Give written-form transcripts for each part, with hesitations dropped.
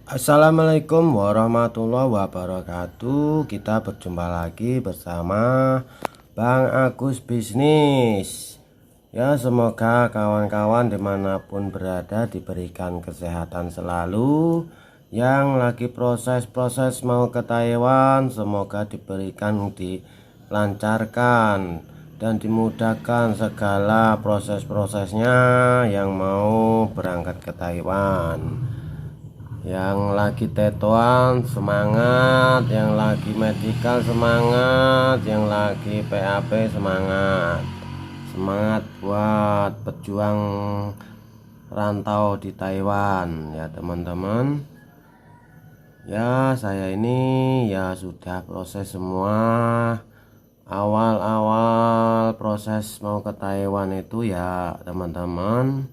Assalamualaikum warahmatullahi wabarakatuh. Kita berjumpa lagi bersama Bang Agus Bisnis. Ya, semoga kawan-kawan dimanapun berada diberikan kesehatan selalu. Yang lagi proses-proses mau ke Taiwan, semoga diberikan dilancarkan dan dimudahkan segala proses-prosesnya yang mau berangkat ke Taiwan. Yang lagi tetoan semangat, yang lagi medical semangat, yang lagi PAP semangat. Semangat buat pejuang rantau di Taiwan ya teman-teman. Ya, saya ini ya sudah proses semua. Awal-awal proses mau ke Taiwan itu ya teman-teman.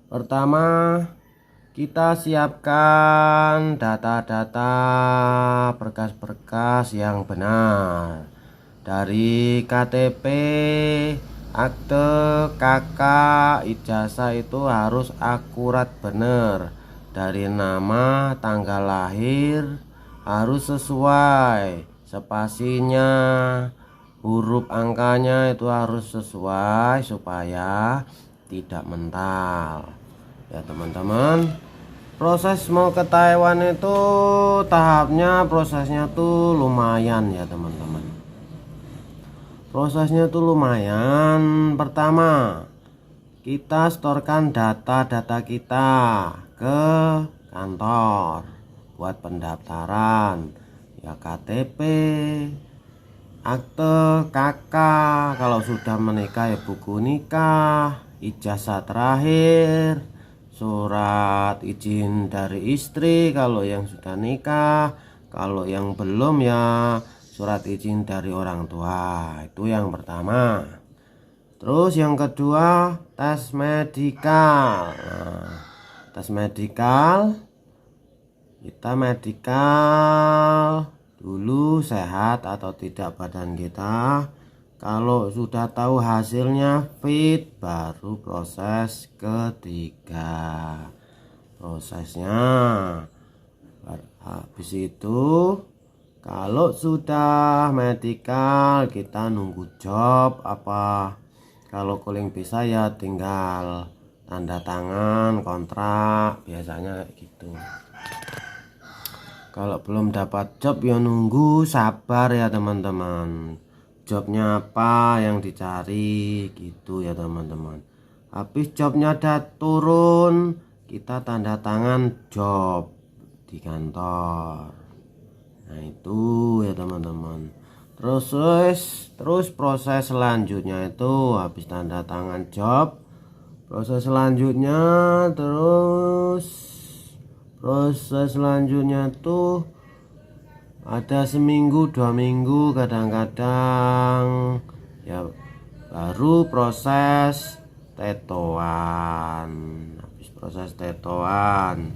Pertama, kita siapkan data-data berkas-berkas yang benar dari KTP, akte, KK, ijazah itu harus akurat benar. Dari nama, tanggal lahir harus sesuai, spasinya, huruf angkanya itu harus sesuai supaya tidak mental. Ya teman-teman, proses mau ke Taiwan itu prosesnya tuh lumayan ya teman-teman. Prosesnya tuh lumayan. Pertama, kita setorkan data-data kita ke kantor buat pendaftaran. Ya KTP, akte, KK, kalau sudah menikah ya buku nikah, ijazah terakhir, surat izin dari istri kalau yang sudah nikah, kalau yang belum ya surat izin dari orang tua. Itu yang pertama. Terus yang kedua, tes medikal. Tes medikal, kita medikal dulu sehat atau tidak badan kita. Kalau sudah tahu hasilnya fit, baru proses ketiga. Prosesnya habis itu, kalau sudah medikal kita nunggu job apa. Kalau calling bisa ya tinggal tanda tangan kontrak, biasanya kayak gitu. Kalau belum dapat job ya nunggu, sabar ya teman-teman. Jobnya apa yang dicari gitu ya teman-teman. Habis jobnya udah turun, kita tanda tangan job di kantor. Nah itu ya teman-teman. Terus proses selanjutnya itu habis tanda tangan job, proses selanjutnya tuh ada seminggu 2 minggu kadang-kadang ya, baru proses tetoan. Habis proses tetoan,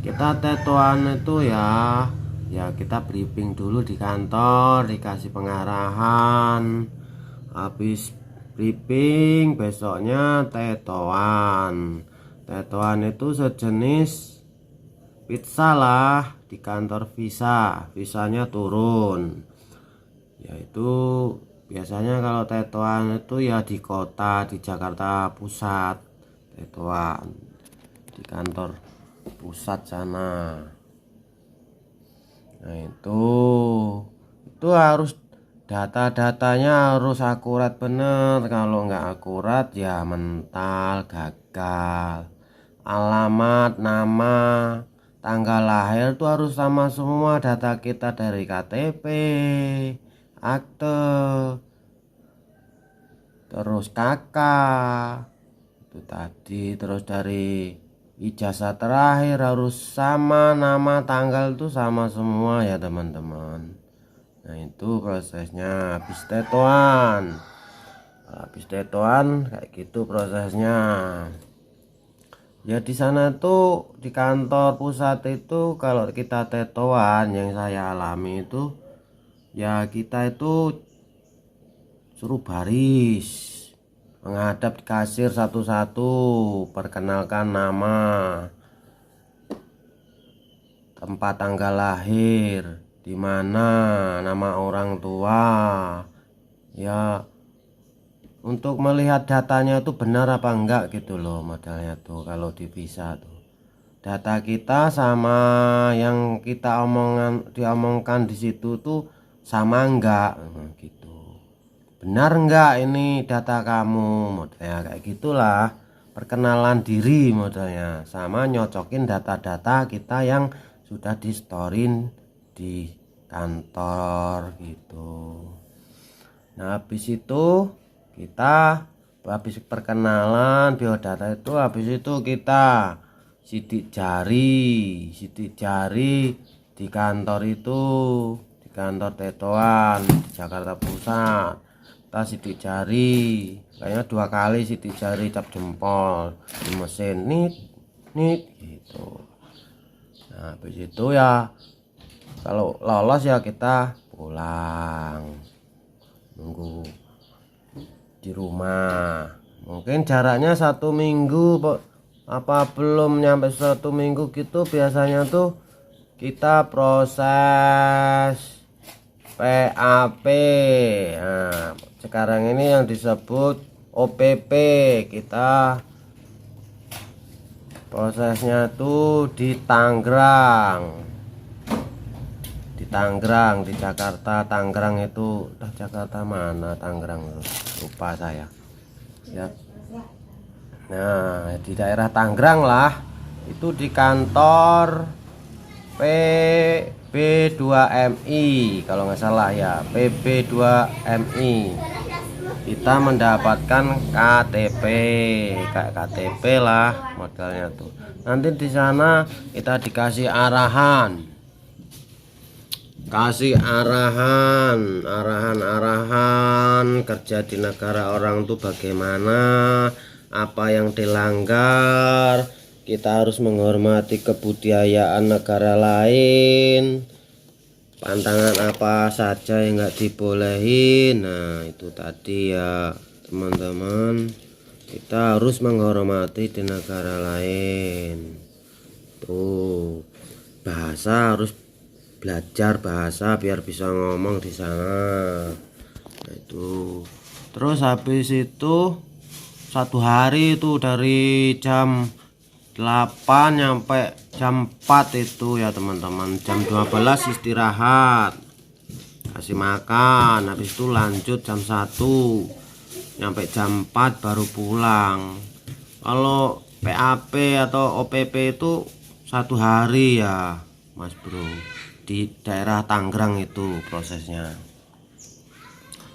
kita tetoan itu ya kita briefing dulu di kantor, dikasih pengarahan. Habis briefing besoknya tetoan. Tetoan itu sejenis pizza lah di kantor visanya turun. Yaitu biasanya kalau tetoan itu ya di kota, di Jakarta Pusat, tetoan di kantor pusat sana. Nah itu harus data-datanya harus akurat bener. Kalau nggak akurat ya mental, gagal. Alamat, nama, tanggal lahir itu harus sama semua data kita dari KTP, akte, terus KK itu tadi, terus dari ijazah terakhir harus sama, nama tanggal itu sama semua ya teman-teman. Nah itu prosesnya. Habis tetoan kayak gitu prosesnya. Ya di sana tuh di kantor pusat itu kalau kita tetoan yang saya alami itu ya kita itu suruh baris menghadap kasir satu-satu, perkenalkan nama, tempat tanggal lahir, di mana nama orang tua. Ya, untuk melihat datanya itu benar apa enggak gitu loh modelnya tuh. Kalau dipisah tuh data kita sama yang kita diomongkan di situ tuh sama enggak gitu. Benar enggak ini data kamu, modelnya kayak gitulah. Perkenalan diri modelnya, sama nyocokin data-data kita yang sudah di storin di kantor gitu. Nah, habis itu kita habis perkenalan biodata itu, habis itu kita sidik jari di kantor itu, di kantor Tetoan di Jakarta Pusat. Kita sidik jari kayaknya 2 kali sidik jari cap jempol di mesin nit gitu. Nah, habis itu ya kalau lolos ya kita pulang, nunggu di rumah. Mungkin jaraknya 1 minggu apa belum nyampe 1 minggu gitu, biasanya tuh kita proses PAP. Nah, sekarang ini yang disebut OPP. Kita prosesnya tuh di Tangerang, di Jakarta. Tangerang itu Jakarta mana, Tangerang lupa saya ya. Nah, di daerah Tangerang lah, itu di kantor PB2MI kalau nggak salah ya, PB2MI. Kita mendapatkan KTP, kayak KTP lah modelnya tuh. Nanti di sana kita dikasih arahan kerja di negara orang tuh bagaimana, apa yang dilanggar. Kita harus menghormati kebudayaan negara lain, pantangan apa saja yang nggak dibolehin. Nah, itu tadi ya teman-teman, kita harus menghormati di negara lain tuh. Bahasa harus belajar bahasa biar bisa ngomong di sana. Nah, itu terus habis itu 1 hari itu dari jam 8 nyampe jam 4 itu ya teman-teman. Jam 12 istirahat, kasih makan, habis itu lanjut jam 1 nyampe jam 4 baru pulang. Kalau PAP atau OPP itu 1 hari ya Mas Bro, di daerah Tangerang itu prosesnya,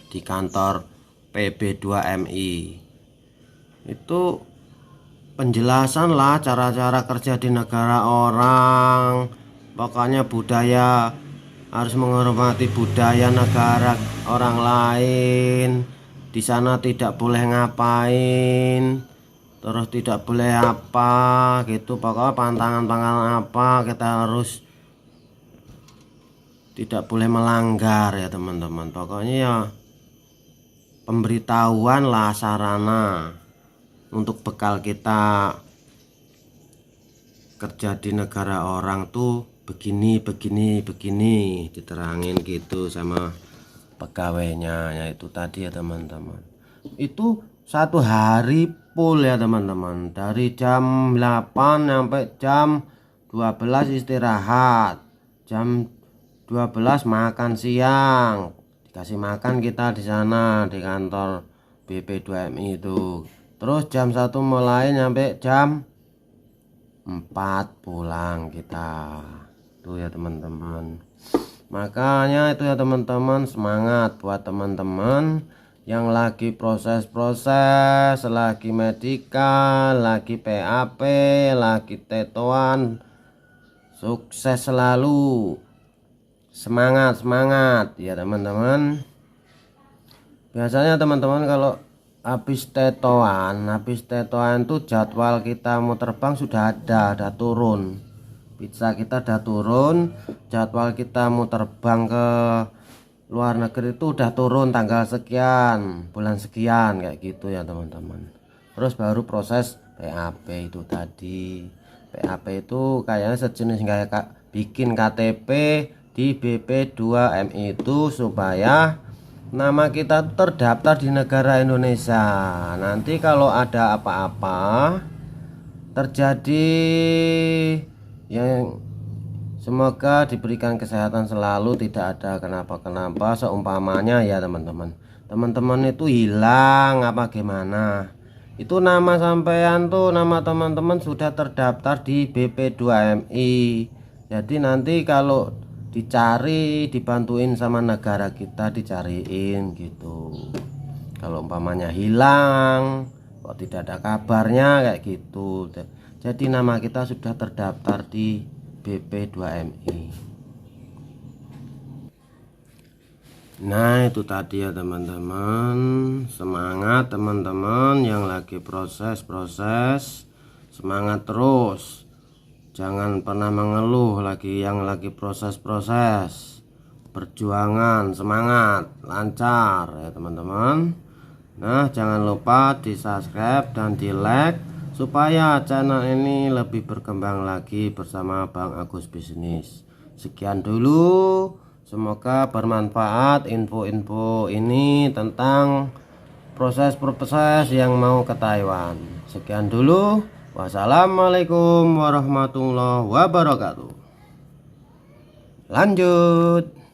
di kantor PB2MI. Itu penjelasan lah cara-cara kerja di negara orang. Pokoknya budaya, harus menghormati budaya negara orang lain. Di sana tidak boleh ngapain, terus tidak boleh apa gitu. Pokoknya pantangan-pantangan apa kita harus tidak boleh melanggar ya teman-teman. Pokoknya ya pemberitahuan lah, sarana untuk bekal kita kerja di negara orang tuh begini diterangin gitu sama pegawainya. Ya itu tadi ya teman-teman. Itu 1 hari full ya teman-teman, dari jam 8 sampai jam 12 istirahat, jam 12 makan siang, dikasih makan kita di sana di kantor BP2MI itu. Terus jam 1 mulai sampai jam 4 pulang kita tuh ya teman-teman. Makanya itu ya teman-teman, semangat buat teman-teman yang lagi proses-proses, lagi medikal, lagi PAP, lagi tetoan. Sukses selalu, semangat ya teman-teman. Biasanya teman-teman kalau habis tetoan tuh jadwal kita mau terbang sudah ada turun. Pizza kita udah turun, jadwal kita mau terbang ke luar negeri itu udah turun tanggal sekian, bulan sekian, kayak gitu ya teman-teman. Terus baru proses PAP itu tadi. PAP itu kayaknya sejenis kayak bikin KTP di BP2MI itu supaya nama kita terdaftar di negara Indonesia. Nanti kalau ada apa-apa terjadi, yang semoga diberikan kesehatan selalu, tidak ada kenapa-kenapa. Seumpamanya ya teman-teman itu hilang apa gimana, itu nama sampean tuh, nama teman-teman sudah terdaftar di BP2MI. Jadi nanti kalau dicari, dibantuin sama negara kita, dicariin gitu. Kalau umpamanya hilang, kok tidak ada kabarnya kayak gitu, jadi nama kita sudah terdaftar di BP2MI. Nah itu tadi ya teman-teman, semangat teman-teman yang lagi proses, semangat terus, jangan pernah mengeluh, yang lagi proses, perjuangan, semangat, lancar ya teman-teman. Nah jangan lupa di subscribe dan di like supaya channel ini lebih berkembang lagi bersama Bang Agus Bisnis. Sekian dulu, semoga bermanfaat info-info ini tentang proses yang mau ke Taiwan. Sekian dulu, wassalamualaikum warahmatullahi wabarakatuh. Lanjut.